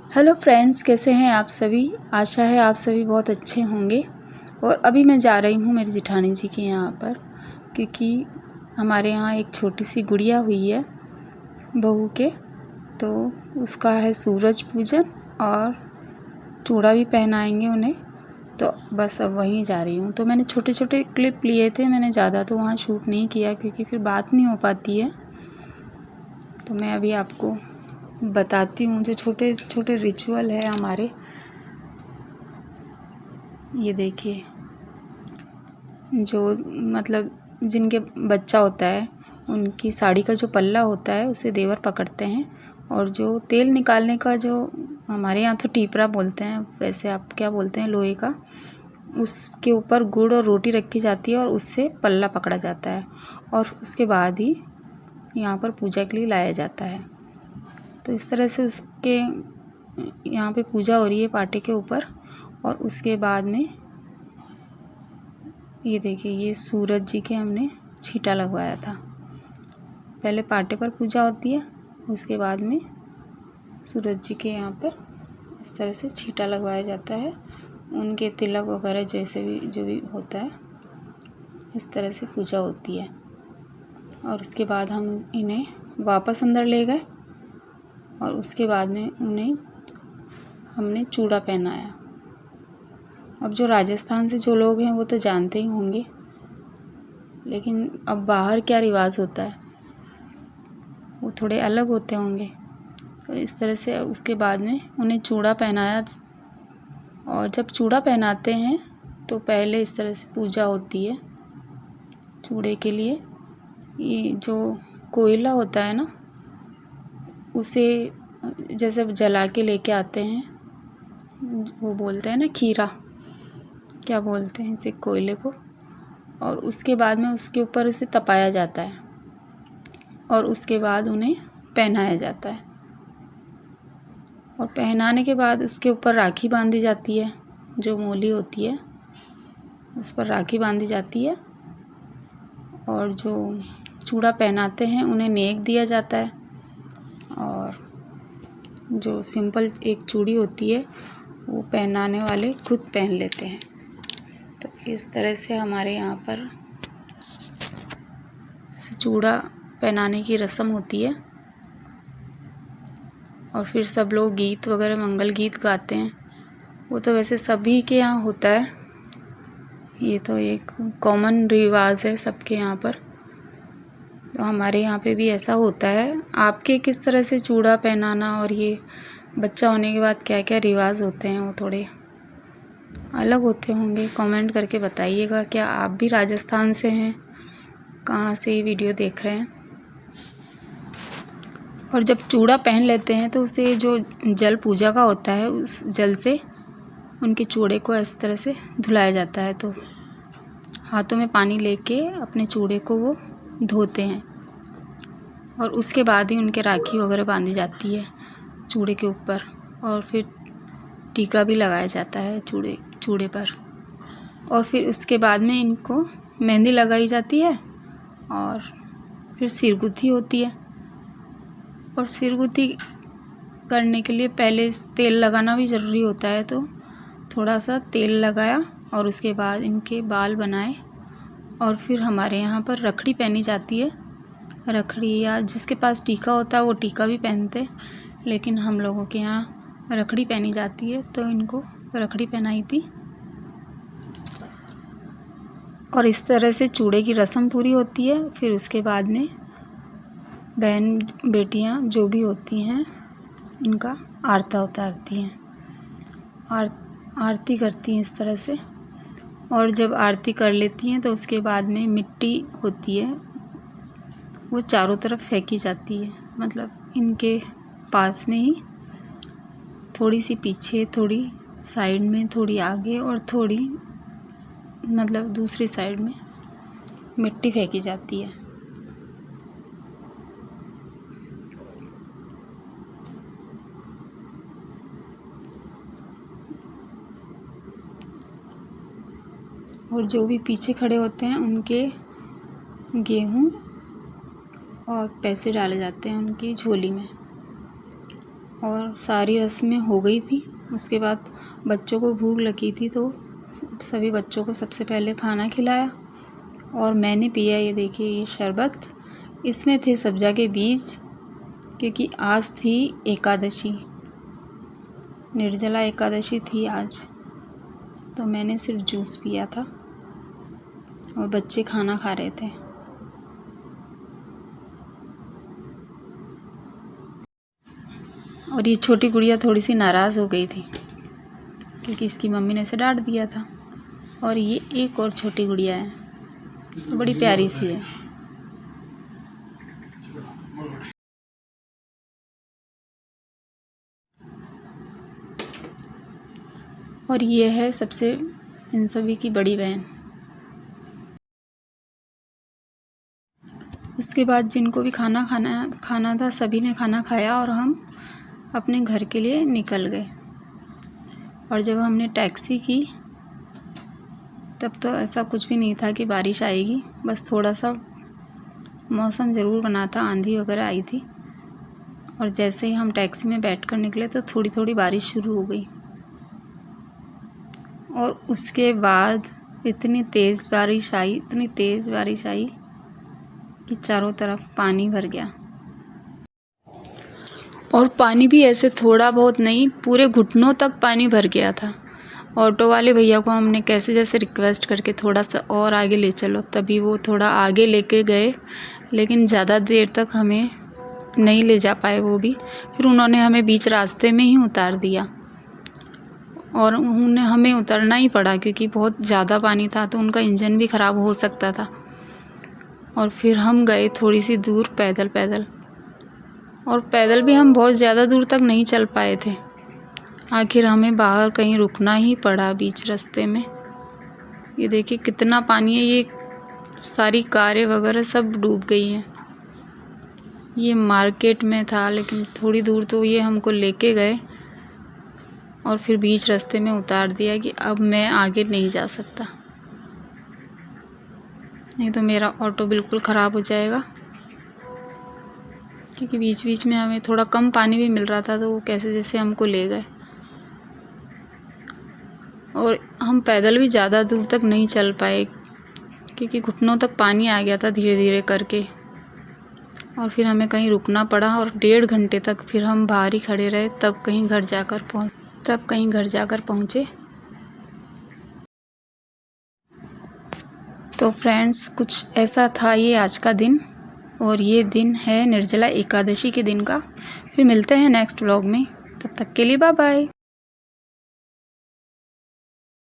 Hello friends, कैसे हैं आप सभी। आशा है आप सभी बहुत अच्छे होंगे। और अभी मैं जा रही हूँ मेरी जेठानी जी के यहाँ पर, क्योंकि हमारे यहाँ एक छोटी सी गुड़िया हुई है बहू के, तो उसका है सूरज पूजन और चूड़ा भी पहनाएंगे उन्हें। तो बस अब वहीं जा रही हूँ। तो मैंने छोटे छोटे क्लिप लिए थे, मैंने ज़्यादा तो वहाँ शूट नहीं किया क्योंकि फिर बात नहीं हो पाती है। तो मैं अभी आपको बताती हूँ जो छोटे छोटे रिचुअल है हमारे। ये देखिए, जो मतलब जिनके बच्चा होता है उनकी साड़ी का जो पल्ला होता है उसे देवर पकड़ते हैं, और जो तेल निकालने का, जो हमारे यहाँ तो टीपरा बोलते हैं, वैसे आप क्या बोलते हैं, लोहे का, उसके ऊपर गुड़ और रोटी रखी जाती है और उससे पल्ला पकड़ा जाता है, और उसके बाद ही यहाँ पर पूजा के लिए लाया जाता है। तो इस तरह से उसके यहाँ पे पूजा हो रही है पाटे के ऊपर। और उसके बाद में ये देखिए, ये सूरज जी के हमने छींटा लगवाया था। पहले पाटे पर पूजा होती है, उसके बाद में सूरज जी के यहाँ पर इस तरह से छींटा लगवाया जाता है। उनके तिलक वगैरह जैसे भी जो भी होता है, इस तरह से पूजा होती है। और उसके बाद हम इन्हें वापस अंदर ले गए और उसके बाद में उन्हें हमने चूड़ा पहनाया। अब जो राजस्थान से जो लोग हैं वो तो जानते ही होंगे, लेकिन अब बाहर क्या रिवाज होता है वो थोड़े अलग होते होंगे। तो इस तरह से उसके बाद में उन्हें चूड़ा पहनाया। और जब चूड़ा पहनाते हैं तो पहले इस तरह से पूजा होती है चूड़े के लिए। ये जो कोयला होता है ना, उसे जैसे जला के लेके आते हैं, वो बोलते हैं ना खीरा, क्या बोलते हैं इसे, कोयले को। और उसके बाद में उसके ऊपर इसे तपाया जाता है और उसके बाद उन्हें पहनाया जाता है। और पहनाने के बाद उसके ऊपर राखी बांधी जाती है, जो मोली होती है उस पर राखी बांधी जाती है। और जो चूड़ा पहनाते हैं उन्हें नेक दिया जाता है, और जो सिंपल एक चूड़ी होती है वो पहनाने वाले खुद पहन लेते हैं। तो इस तरह से हमारे यहाँ पर ऐसे चूड़ा पहनाने की रस्म होती है। और फिर सब लोग गीत वगैरह, मंगल गीत गाते हैं। वो तो वैसे सभी के यहाँ होता है, ये तो एक कॉमन रिवाज है सबके यहाँ पर। तो हमारे यहाँ पे भी ऐसा होता है। आपके किस तरह से चूड़ा पहनाना और ये बच्चा होने के बाद क्या क्या रिवाज होते हैं वो थोड़े अलग होते होंगे। कमेंट करके बताइएगा, क्या आप भी राजस्थान से हैं, कहाँ से ये वीडियो देख रहे हैं। और जब चूड़ा पहन लेते हैं तो उसे जो जल पूजा का होता है उस जल से उनके चूड़े को इस तरह से धुलाया जाता है। तो हाथों में पानी लेके अपने चूड़े को वो धोते हैं, और उसके बाद ही उनके राखी वगैरह बांधी जाती है चूड़े के ऊपर। और फिर टीका भी लगाया जाता है चूड़े पर। और फिर उसके बाद में इनको मेहंदी लगाई जाती है, और फिर सिरगुथी होती है। और सिरगुथी करने के लिए पहले तेल लगाना भी ज़रूरी होता है, तो थोड़ा सा तेल लगाया और उसके बाद इनके बाल बनाए। और फिर हमारे यहाँ पर रखड़ी पहनी जाती है। रखड़ी, या जिसके पास टीका होता है वो टीका भी पहनते, लेकिन हम लोगों के यहाँ रखड़ी पहनी जाती है, तो इनको रखड़ी पहनाई थी। और इस तरह से चूड़े की रस्म पूरी होती है। फिर उसके बाद में बहन बेटियां जो भी होती हैं इनका आरता उतारती हैं, आरती करती हैं इस तरह से। और जब आरती कर लेती हैं तो उसके बाद में मिट्टी होती है वो चारों तरफ फेंकी जाती है, मतलब इनके पास में ही, थोड़ी सी पीछे, थोड़ी साइड में, थोड़ी आगे, और थोड़ी मतलब दूसरी साइड में मिट्टी फेंकी जाती है। और जो भी पीछे खड़े होते हैं उनके गेहूँ और पैसे डाले जाते हैं उनकी झोली में। और सारी रस्में हो गई थी। उसके बाद बच्चों को भूख लगी थी तो सभी बच्चों को सबसे पहले खाना खिलाया और मैंने पिया। ये देखिए ये शरबत, इसमें थे सब्जा के बीज, क्योंकि आज थी एकादशी, निर्जला एकादशी थी आज, तो मैंने सिर्फ जूस पिया था और बच्चे खाना खा रहे थे। और ये छोटी गुड़िया थोड़ी सी नाराज़ हो गई थी क्योंकि इसकी मम्मी ने इसे डांट दिया था। और ये एक और छोटी गुड़िया है, तो बड़ी प्यारी सी है। और ये है सबसे इन सभी की बड़ी बहन। उसके बाद जिनको भी खाना था सभी ने खाना खाया और हम अपने घर के लिए निकल गए। और जब हमने टैक्सी की तब तो ऐसा कुछ भी नहीं था कि बारिश आएगी, बस थोड़ा सा मौसम ज़रूर बना था, आंधी वगैरह आई थी। और जैसे ही हम टैक्सी में बैठकर निकले तो थोड़ी थोड़ी बारिश शुरू हो गई और उसके बाद इतनी तेज़ बारिश आई कि चारों तरफ पानी भर गया। और पानी भी ऐसे थोड़ा बहुत नहीं, पूरे घुटनों तक पानी भर गया था। ऑटो वाले भैया को हमने कैसे जैसे रिक्वेस्ट करके थोड़ा सा और आगे ले चलो, तभी वो थोड़ा आगे लेके गए, लेकिन ज़्यादा देर तक हमें नहीं ले जा पाए वो भी। फिर उन्होंने हमें बीच रास्ते में ही उतार दिया और हमें उतरना ही पड़ा क्योंकि बहुत ज़्यादा पानी था, तो उनका इंजन भी ख़राब हो सकता था। और फिर हम गए थोड़ी सी दूर पैदल, और पैदल भी हम बहुत ज़्यादा दूर तक नहीं चल पाए थे। आखिर हमें बाहर कहीं रुकना ही पड़ा बीच रास्ते में। ये देखिए कितना पानी है, ये सारी कारें वगैरह सब डूब गई हैं। ये मार्केट में था, लेकिन थोड़ी दूर तो ये हमको लेके गए और फिर बीच रास्ते में उतार दिया कि अब मैं आगे नहीं जा सकता, नहीं तो मेरा ऑटो बिल्कुल ख़राब हो जाएगा। क्योंकि बीच बीच में हमें थोड़ा कम पानी भी मिल रहा था, तो वो कैसे जैसे हमको ले गए। और हम पैदल भी ज़्यादा दूर तक नहीं चल पाए क्योंकि घुटनों तक पानी आ गया था धीरे धीरे करके। और फिर हमें कहीं रुकना पड़ा और 1.5 घंटे तक फिर हम बाहर ही खड़े रहे, तब कहीं घर जाकर पहुँचे। तो फ्रेंड्स, कुछ ऐसा था ये आज का दिन, और ये दिन है निर्जला एकादशी के दिन का। फिर मिलते हैं नेक्स्ट व्लॉग में, तब तक के लिए बाय बाय।